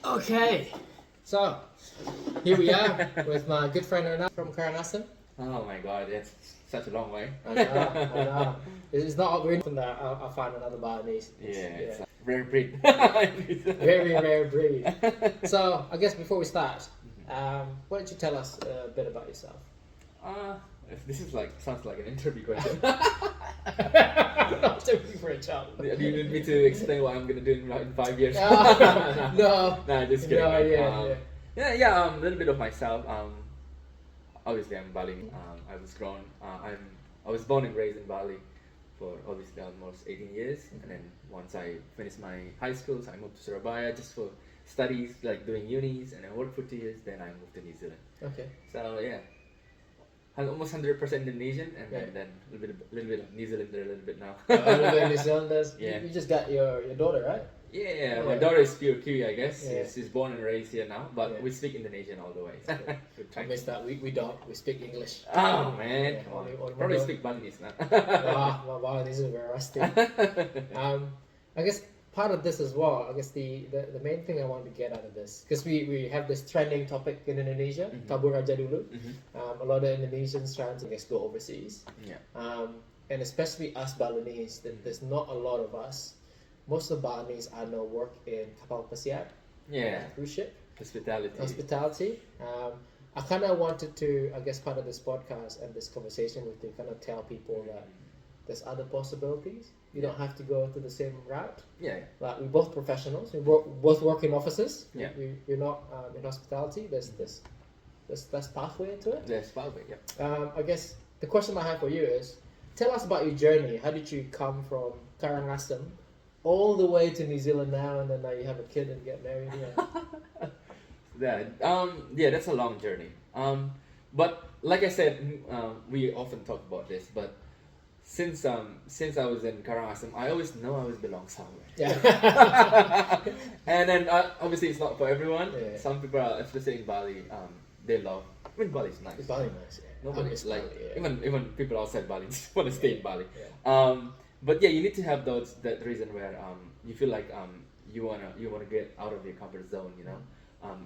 Okay, so here we are with my good friend Renaldo from Karangasem. Oh my god, it's such a long way. I know. It's not very often that I'll find another Balinese. It's a rare breed. Very rare breed. So I guess before we start, why don't you tell us a bit about yourself? If this is like sounds like an interview question. Not looking for a job. Do you need me to explain what I'm gonna do in 5 years? No. Nah, just kidding. No, A little bit of myself. Obviously I'm Bali. I was born and raised in Bali for obviously almost 18 years, and then once I finished my high school, so I moved to Surabaya just for studies, like doing unis, and I worked for 2 years. Then I moved to New Zealand. Okay. So yeah. I'm almost 100% Indonesian, and then a little bit of New Zealander, a little bit now. A little bit New Zealanders. Yeah. You just got your daughter, right? Yeah, my daughter is pure Kiwi, I guess. Yeah. She's born and raised here now, but we speak Indonesian all the way. So I missed that. We don't. We speak English. Oh man, Yeah, come on. only Probably one speak Balinese now. Wow, this is very rusty. I guess part of this as well. I guess the main thing I want to get out of this, because we have this trending topic in Indonesia, kabur dulu. A lot of Indonesians trying to, I guess, go overseas. Yeah. And especially us Balinese, there's not a lot of us. Most of the Balinese I know work in kapal pesiar, cruise ship, hospitality. I kind of wanted to, I guess, part of this podcast and this conversation with you, kind of tell people that there's other possibilities. You don't have to go to the same route. Yeah. Like, we're both professionals. We both work in offices. Yeah. We're not in hospitality. There's pathway into it. There's pathway. Yeah. I guess the question I have for you is, tell us about your journey. How did you come from Karangasem all the way to New Zealand now, and then now you have a kid and get married? That's a long journey. But like I said, we often talk about this, but since I was in Karangasem, I always know I always belong somewhere. Yeah. And then obviously it's not for everyone. Yeah. Some people, especially in Bali, they love. I mean, Bali is nice. It's Bali nice. Yeah. Nobody's like Bali, yeah. even people outside Bali just want to stay in Bali. Yeah. But yeah, you need to have that reason where you feel like you wanna get out of your comfort zone, you know,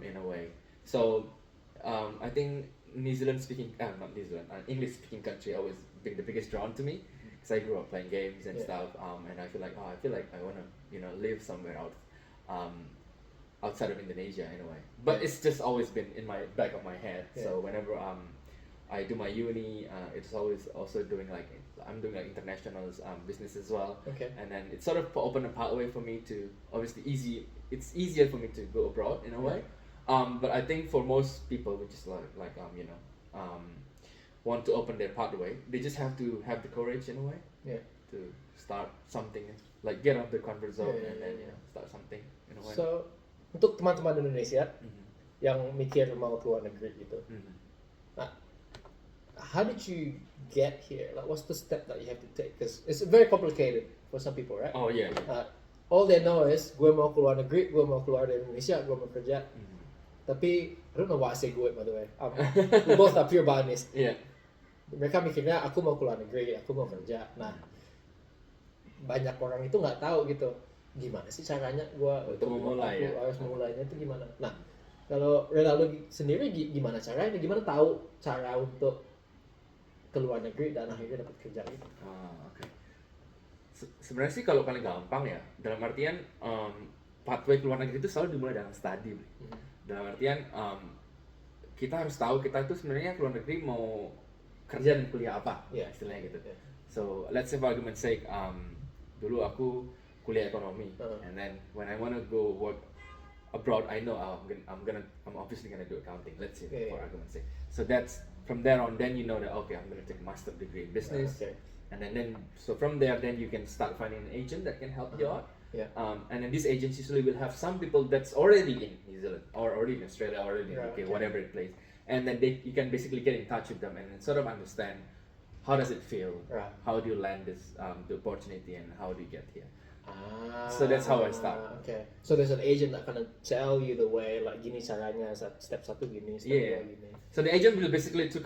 in a way. So I think New Zealand speaking, not New Zealand, English speaking country always been the biggest drawn to me, because I grew up playing games and stuff, and I feel like I wanna live somewhere outside of Indonesia in a way. But it's just always been in my back of my head. Yeah. So whenever I do my uni, it's always also doing I'm doing international business as well. Okay. And then it sort of opened a pathway for me to it's easier for me to go abroad in a way. But I think for most people, which is want to open their pathway, they just have to have the courage in a way. Yeah. To start something, like get out of the comfort zone and then start something in a way. So untuk teman-teman Indonesia yang mikir mau keluar negeri gitu, nah, how did you get here? Like, what's the step that you have to take? Because it's very complicated for some people, right? Oh yeah. All they know is gue mau keluar negeri, gue mau keluar dari Indonesia, gue mau kerja. Tapi I don't know why I say gue, by the way. We both are pure Balinese. Yeah. Mereka mikirnya aku mau keluar negeri, aku mau kerja. Nah, banyak orang itu nggak tahu gitu. Gimana sih caranya gue untuk memulai, harus memulainya itu gimana? Nah, kalau Renaldo sendiri gimana caranya? Gimana tahu cara untuk keluar negeri dan akhirnya dapat kerja gitu? Okay. Sebenarnya sih kalau paling gampang ya, dalam artian pathway keluar negeri itu selalu dimulai dengan study. Dalam artian kita harus tahu kita itu sebenarnya keluar negeri mau kerja dan kuliah apa, istilahnya gitu. So let's say for argument's sake, dulu aku kuliah ekonomi, and then when I wanna go work abroad, I know I'm obviously gonna do accounting. Let's say for argument's sake. So that's from there on. Then you know that okay, I'm gonna take a master degree in business, and then so from there, then you can start finding an agent that can help you out. Yeah. And then these agents usually will have some people that's already in New Zealand or already in Australia or already in UK, whatever it plays, and then you can basically get in touch with them and sort of understand how does it feel, how do you land this the opportunity, and how do you get here. So that's how I start. Okay. So there's an agent that kind of tell you the way, like gini caranya, step satu gini, step dua gini. So the agent will basically took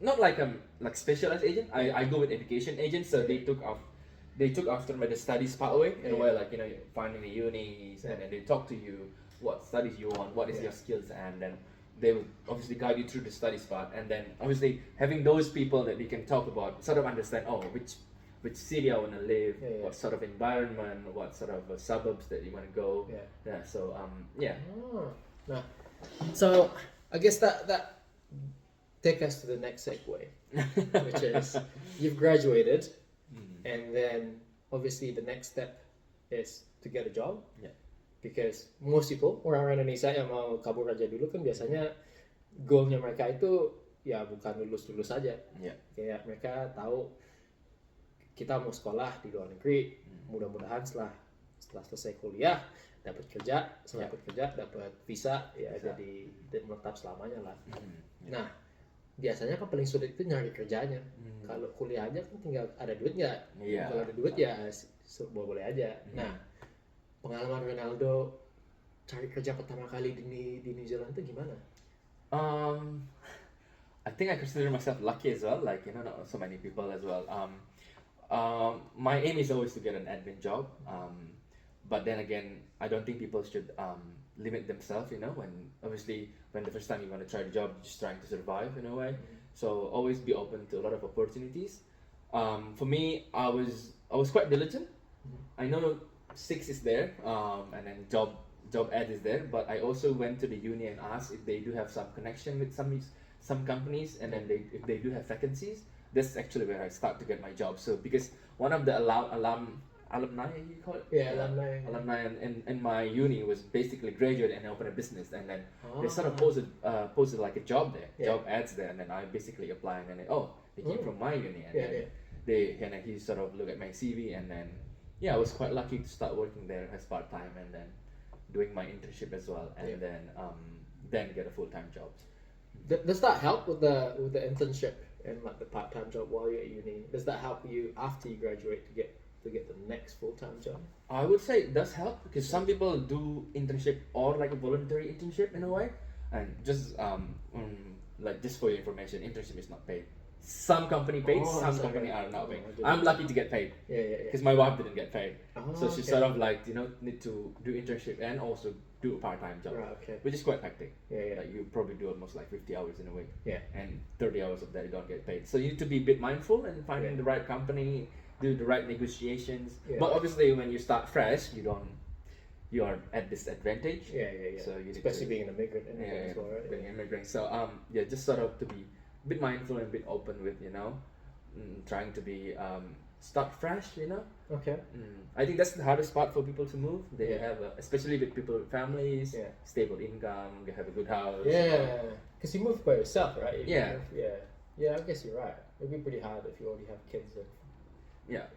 not like specialized agent. I go with education agents. So they they took after the studies pathway in a way, like finding the unis, and then they talk to you what studies you want, what is your skills, and then they will obviously guide you through the studies part, and then obviously having those people that you can talk about, sort of understand which city I want to live, what sort of environment, what sort of suburbs that you want to go. So Oh, nah. So I guess that take us to the next segue, which is you've graduated, and then obviously the next step is to get a job. Because most people, orang Indonesia yang mau kabur aja dulu kan biasanya goalnya mereka itu ya bukan lulus aja. Kayak mereka tahu kita mau sekolah di luar negeri, mudah-mudahan setelah selesai kuliah dapat kerja, setelah dapat kerja dapat visa ya jadi menetap selamanya lah. Nah biasanya kan paling sulit itu nyari kerjanya. Kalau kuliah aja kan tinggal ada duit nggak? Kalau ada duit ya boleh aja. Nah pengalaman Renaldo cari kerja pertama kali di New Zealand itu gimana? I think I consider myself lucky as well. Like not so many people as well. My aim is always to get an admin job. But then again, I don't think people should limit themselves. When the first time you want to try the job, just trying to survive in a way. So always be open to a lot of opportunities. For me, I was quite diligent. I know 6 is there, and then job ad is there, but I also went to the uni and asked if they do have some connection with some companies, and then if they do have vacancies. That's actually where I start to get my job. So because one of the alumni, you call it? Alumni in my uni was basically graduate and opened a business, and then they sort of posted like a job there, job ads there, and then I basically applied, and then they came from my uni, and then he sort of looked at my CV, and then I was quite lucky to start working there as part-time, and then doing my internship as well, and then get a full-time job. Does that help with the internship and like the part-time job while you're at uni? Does that help you after you graduate to get the next full-time job? I would say it does help, because some people do internship or like a voluntary internship in a way, and just like just for your information, internship is not paid. Some company paid, some company are not paid. I'm lucky to get paid, because my wife didn't get paid, so she sort of like need to do internship and also do a part-time job, which is quite hectic. Like you probably do almost like 50 hours in a week, and 30 hours of that you don't get paid. So you need to be a bit mindful and finding the right company, do the right negotiations. But obviously, when you start fresh, you are at disadvantage. So you especially being an immigrant as well, right? Being an immigrant. So just sort of to be a bit mindful and a bit open with trying to be start fresh. I think that's the hardest part for people to move. They have especially with people with families, stable income, they have a good house. Because you move by yourself, right? I guess you're right. It'd be pretty hard if you already have kids and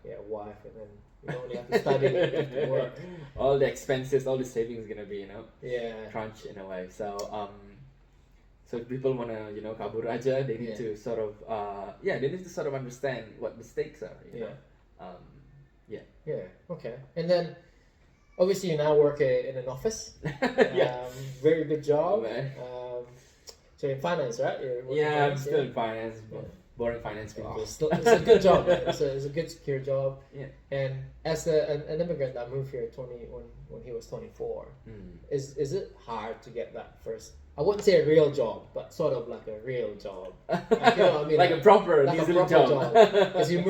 a wife, and then you only have to study and work. All the expenses, all the savings gonna be crunch in a way. So so if people wanna kabur aja, they need to sort of they need to sort of understand what the stakes are. Okay. And then obviously you now work in an office. Very good job. So in finance, right? I'm still in finance. Boring finance people. It's a good job, man. It's a good secure job. And as an immigrant that moved here when he was 24, is it hard to get that first? I wouldn't say a real job, but sort of like a real job. Like, you know what I mean? like a proper New Zealand job. Because you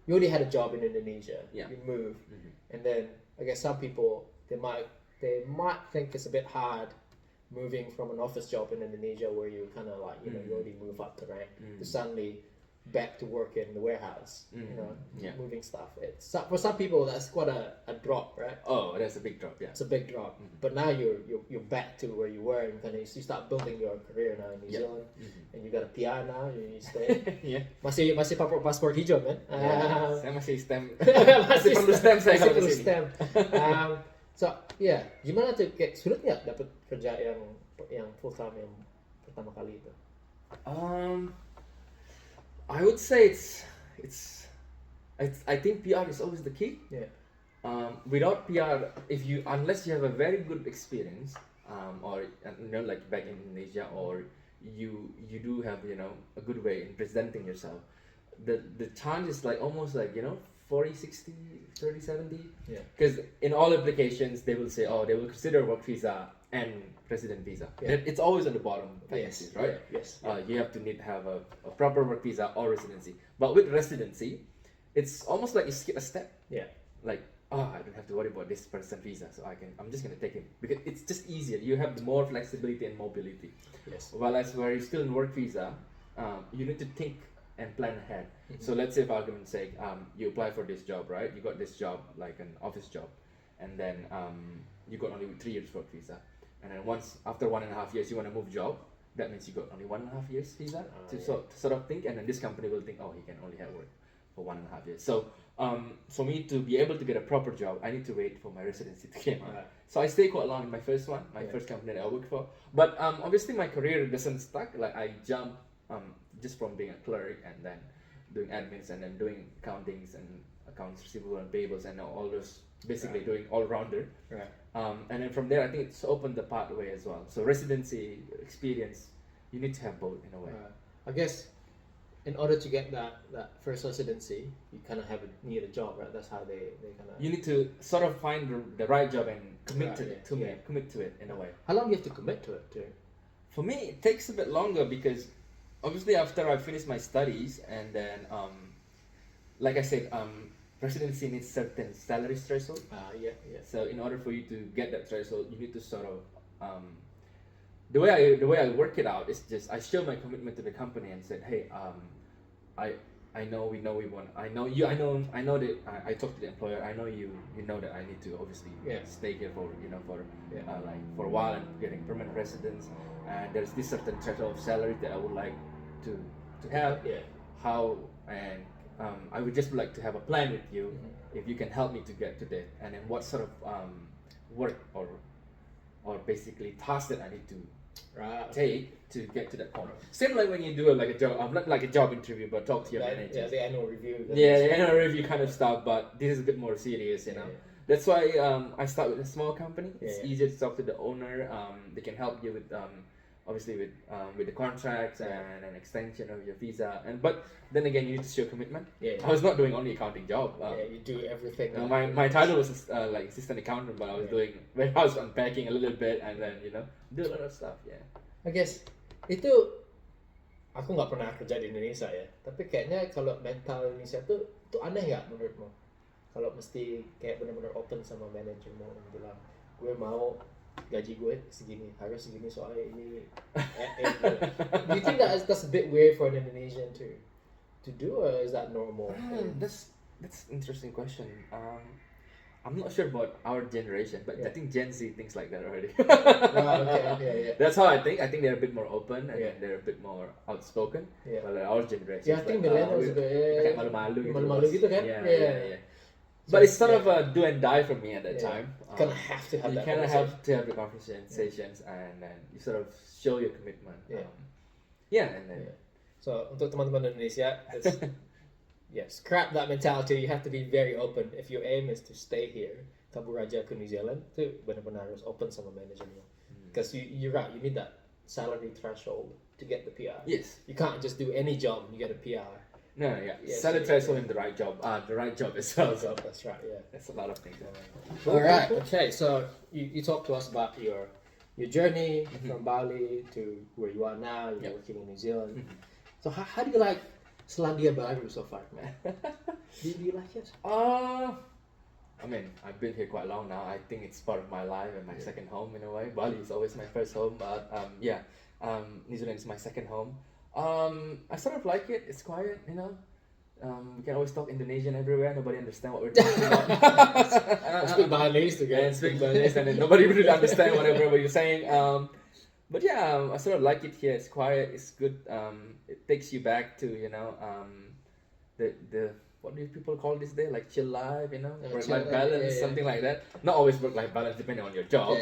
already had a job in Indonesia. You move, and then I guess some people they might think it's a bit hard moving from an office job in Indonesia where you kind of like you already move up the rank to suddenly back to work in the warehouse, moving stuff. It's for some people that's quite a drop, right? Oh, that's a big drop. Yeah, it's a big drop. But now you're back to where you were, and kind of you start building your career now in New Zealand, and you got a PR now. You stay. Masih paspor hijau, man. Saya masih stem. masih perlu stem saya kalau perlu stem. So gimana tuh sulit nggak dapat kerja yang full time yang pertama kali itu? I would say I think PR is always the key. Without PR, unless you have a very good experience, or like back in Indonesia, or you do have a good way in presenting yourself, the chance is like almost like 40, 60, 30, 70. Yeah. Because in all applications, they will say, they will consider work visa and resident visa. Yeah. It's always on the bottom, Yes. right? Yes. You have to need to have a proper work visa or residency. But with residency, it's almost like you skip a step. Yeah. Like, I don't have to worry about this person visa, so I'm just gonna take him because it's just easier. You have more flexibility and mobility. Yes. Whereas where you're still in work visa, you need to think and plan ahead. So let's say, for argument's sake, you apply for this job, right? You got this job, like an office job, and then you got only 3 years work visa, and then after 1.5 years you want to move job, that means you got only 1.5 years visa to sort of think, and then this company will think, he can only have work for 1.5 years. So for me to be able to get a proper job, I need to wait for my residency to come out. So I stay quite long in my first one, first company that I worked for. But obviously my career doesn't stuck. Like I jump just from being a clerk and then doing admins and then doing accountings and accounts receivable and payables and all those, basically doing all rounder. Right. And then from there, I think it's opened the pathway as well. So residency experience, you need to have both in a way. I guess in order to get that first residency, you kind of need a job, right? That's how they kind of. You need to sort of find the right job and commit to it. Commit to it in a way. How long do you have to commit to it? For me, it takes a bit longer because obviously after I finish my studies and then, like I said, residency needs certain salary threshold. Yeah. So in order for you to get that threshold, you need to sort of the way I work it out is just I show my commitment to the company and said, hey, I know we want, I know that I talked to the employer. I know you know that I need to obviously stay here for like for a while and getting permanent residence. And there's this certain threshold of salary that I would like to have. Yeah. How and I would just like to have a plan with you if you can help me to get to that, and then what sort of work or basically tasks that I need to take to get to that point. Same like when you do like a job, not like a job interview, but talk to your manager. Yeah, the annual review. The annual review kind of stuff, but this is a bit more serious, you know. That's why I start with a small company. It's easier to talk to the owner. They can help you with obviously with the contracts and an extension of your visa. But then again, you need to show commitment. I was not doing only accounting job. You do everything. My title was like assistant accountant, but I was doing warehouse unpacking a little bit and then do a lot of stuff. I guess itu aku nggak pernah kerja di Indonesia ya. Tapi kayaknya kalau mental Indonesia tuh aneh nggak menurutmu? Kalau mesti kayak benar-benar open sama manajermu bilang gue mau gaji gue segini, harus segini soalnya ini. Do you think that's a bit weird for an Indonesian to do, or is that normal? That's an interesting question. I'm not sure about our generation, but I think Gen Z thinks like that already. Okay. That's how I think. I think they're a bit more open and they're a bit more outspoken. Well, our generation. I think millennials juga kayak malu-malu gitu kan. Yeah. But it's sort of a do and die for me at that time. You kind of have to have that. You kind of have to have the conversations and then you sort of show your commitment. And then. So untuk teman-teman Indonesia, scrap that mentality. You have to be very open. If your aim is to stay here, kabur aja ke New Zealand, itu benar-benar harus open sama manajernya. Because you're right, you need that salary threshold to get the PR. Yes. You can't just do any job and you get a PR. No, salary threshold and the right job as well. That's right. That's a lot of things. All right. Okay. So you talked to us about your journey from Bali to where you are now. You're working in New Zealand. So how do you like Selandia Baru so far, man? do you like it? I mean, I've been here quite long now. I think it's part of my life and my second home in a way. Bali is always my first home, but New Zealand is my second home. I sort of like it. It's quiet, We can always talk Indonesian everywhere. Nobody understand what we're talking about. Speak Balinese together. And speak Balinese, and then nobody really understand whatever you're saying. But I sort of like it here. It's quiet. It's good. It takes you back to the what do people call this day, like chill life, work-life balance, something like that. Not always work-life balance depending on your job.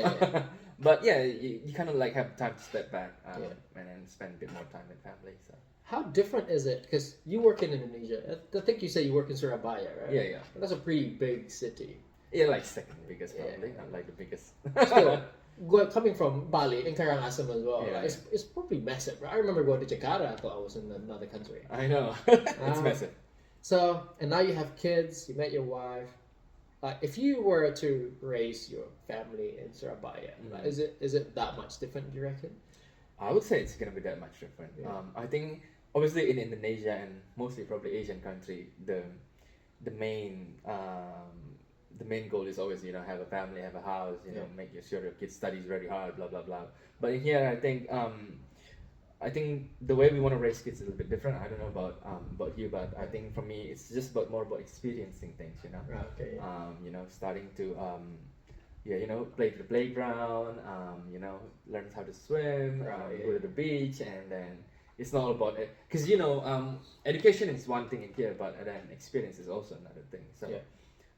But you kind of like have time to step back and then spend a bit more time with family. So how different is it? Because you work in Indonesia. I think you say you work in Surabaya, right? Yeah. That's a pretty big city. Yeah, like second biggest probably, not like the biggest. Still, coming from Bali and Karangasem as well, it's probably massive. Right? I remember going to Jakarta. I thought I was in another country. I know. It's massive. So, and now you have kids. You met your wife. Like, if you were to raise your family in Surabaya, like, is it that much different? Do you reckon? I would say it's gonna be that much different. Yeah. I think obviously in Indonesia and mostly probably Asian country, the main the main goal is always have a family, have a house, make sure your kid studies very hard, blah blah blah. But in here, I think the way we want to raise kids is a little bit different. I don't know about you, but I think for me it's just more about experiencing things. Right, okay. Starting to play to the playground, learn how to swim, go to the beach, and then it's not all about it. Because, education is one thing in here, but then experience is also another thing. So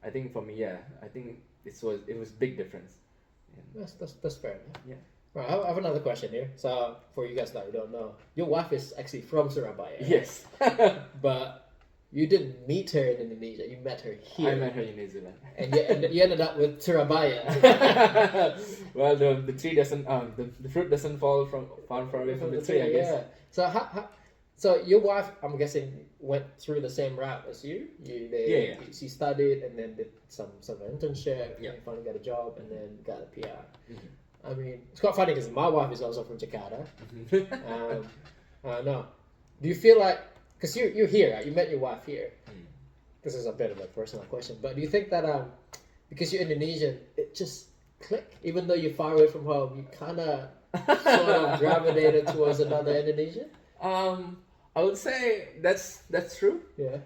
I think for me, I think it was big difference. That's fair enough. Yeah. Right, I have another question here. So, for you guys that don't know, your wife is actually from Surabaya. Right? Yes. But you didn't meet her in Indonesia. You met her here. I met her in New Zealand. And you ended up with Surabaya. Well, the tree doesn't the fruit doesn't fall far away from the tree. I guess. Yeah. So so your wife, I'm guessing, went through the same route as you. She studied and then did some internship. Yeah. And finally got a job and then got a PR. Mm-hmm. I mean, it's quite funny because my wife is also from Jakarta. No, do you feel like, because you're here, right? You met your wife here. This is a bit of a personal question, but do you think that because you're Indonesian, it just click? Even though you're far away from home, you kind of sort of gravitated towards another Indonesian? I would say that's true. Yeah.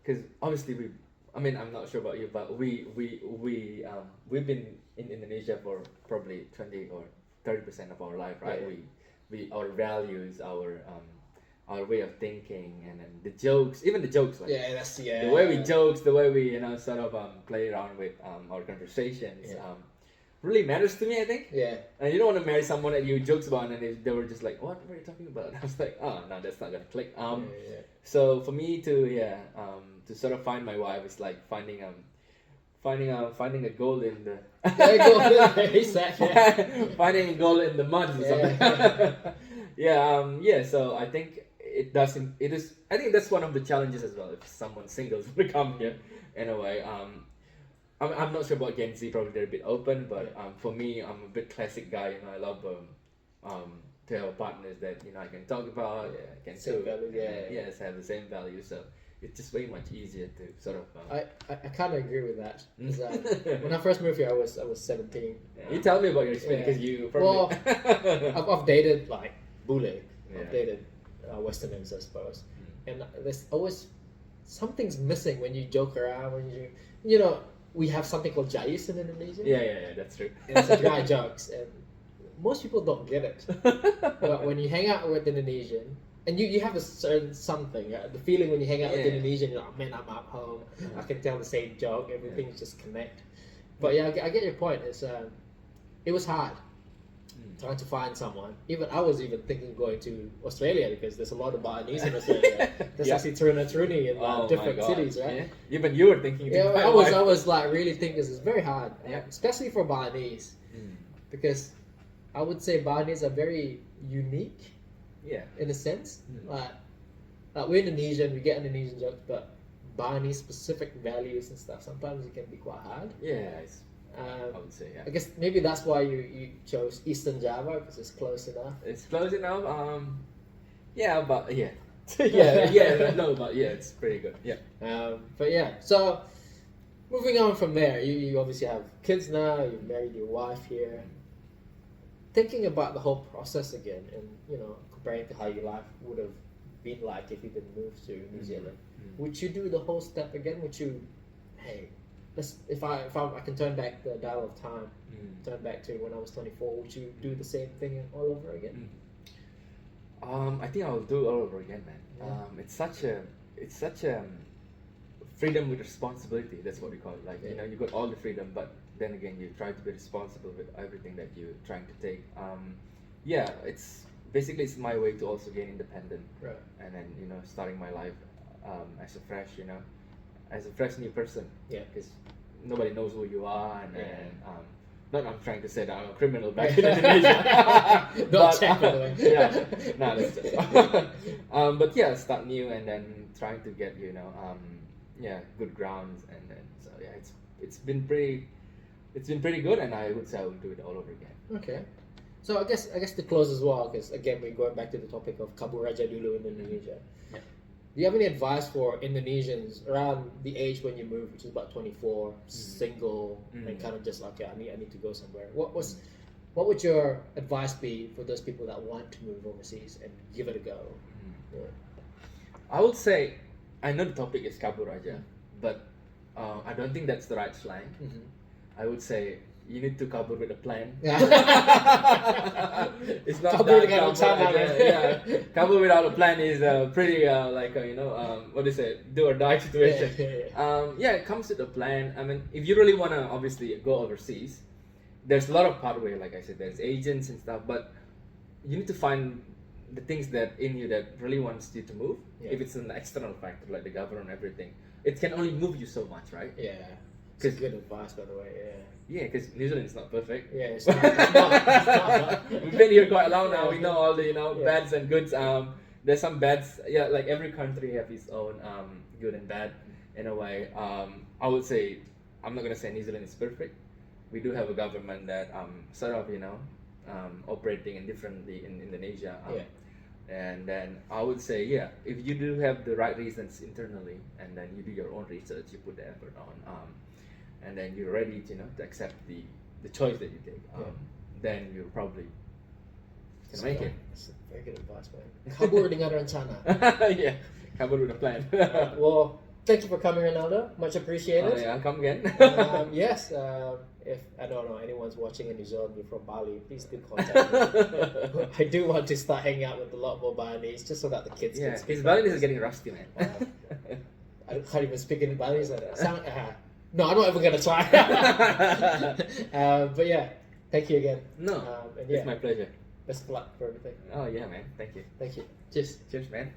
Because obviously I'm not sure about you, but we've been in Indonesia for probably 20 or 30% of our life, right? Yeah. We our values, our way of thinking, and then the jokes, even the jokes, like the way we jokes, the way we sort of play around with our conversations, really matters to me, I think. Yeah. And you don't want to marry someone that you jokes about, and they were just like, "What were you talking about?" I was like, "Oh no, that's not gonna click." So for me to sort of find my wife is like finding a gold in the finding a gold in the mud or something. So I think I think that's one of the challenges as well if someone singles would come here in a way. I'm not sure about Gen Z, probably they're a bit open, but for me, I'm a bit classic guy. I love to have partners that I can talk about, can same values, yes, have the same values. So it's just way much easier to sort of. I kind of agree with that. 'Cause, when I first moved here, I was 17. You tell me about your experience because you probably. Well, I've dated like bule. I've dated Westerners, I suppose, and there's always something's missing when you joke around. When we have something called jayus in Indonesia. Yeah, that's true. And it's a dry jokes, and most people don't get it. But when you hang out with Indonesian, and you have a certain something, the feeling when you hang out with Indonesian, you're like, man, I'm at home. I can tell the same joke. Everything just connect. But I get your point. It was hard trying to find someone. I was even thinking going to Australia because there's a lot of Balinese in Australia. There's actually Truni in different cities, right? Yeah. Even you were thinking. I was like really thinking this is very hard, especially for Balinese, because I would say Balinese are very unique. Yeah. In a sense, like we're Indonesian, we get Indonesian jokes, but Balinese specific values and stuff sometimes it can be quite hard. Yeah. I would say, I guess maybe that's why you chose Eastern Java because it's close enough. It's close enough. But it's pretty good. Yeah. So moving on from there, you obviously have kids now. You married your wife here. Thinking about the whole process again, and comparing to how your life would have been like if you didn't move to New Zealand, would you do the whole step again? Would you, if I can turn back the dial of time, turn back to when I was 24, would you do the same thing all over again? I think I'll do it all over again, man. It's such a freedom with responsibility. That's what we call it. Like you got all the freedom, but then again, you try to be responsible with everything that you're trying to take. It's my way to also gain independent, right? And then starting my life as a fresh new person. Yeah, because nobody knows who you are, and then not I'm trying to say that I'm a criminal back in Indonesia. Don't check, by the way. That's just. But start new and then trying to get good grounds, and then so yeah, it's been pretty good, and I would say I would do it all over again. Okay. So I guess to close as well, because again we're going back to the topic of kabur aja dulu in Indonesia. Yeah. Do you have any advice for Indonesians around the age when you move, which is about 24, single, and kind of just like, okay, I need to go somewhere? What would your advice be for those people that want to move overseas and give it a go? Yeah. I would say, I know the topic is kabur aja, but I don't think that's the right slang. I would say you need to kabur with a plan. It's not kabur that kabur aja. Yeah, kabur without a plan is pretty what is it, do or die situation. It comes with a plan. I mean, if you really want to obviously go overseas, there's a lot of pathway. Like I said, there's agents and stuff, but you need to find the things that in you that really wants you to move. If it's an external factor like the government and everything, it can only move you so much, right? Yeah. It's good advice, by the way. Yeah, because New Zealand is not perfect. Yeah, it's not. We've been here quite long now. We know all the bads and goods. There's some bads. Yeah, like every country have its own good and bad in a way. I would say, I'm not gonna say New Zealand is perfect. We do have a government that sort of operating indifferently in Indonesia. And then I would say, if you do have the right reasons internally, and then you do your own research, you put the effort on, and then you're ready to accept the choice that you take, then you're probably gonna make it. That's very good advice, man. Kabur dengan rencana. Yeah, kabur with a plan. Well, thank you for coming, Renaldo. Much appreciated. I'll come again. Yes. If I don't know anyone's watching in New Zealand, you're from Bali, please do contact me. I do want to start hanging out with a lot more Balinese, just so that the kids can speak. Because Balinese is getting rusty, man. I can't even speak in Balinese. No, I'm not even gonna try. But yeah, thank you again. No, it's my pleasure. Best of luck for everything. Oh yeah, man. Thank you. Thank you. Cheers. Cheers, man.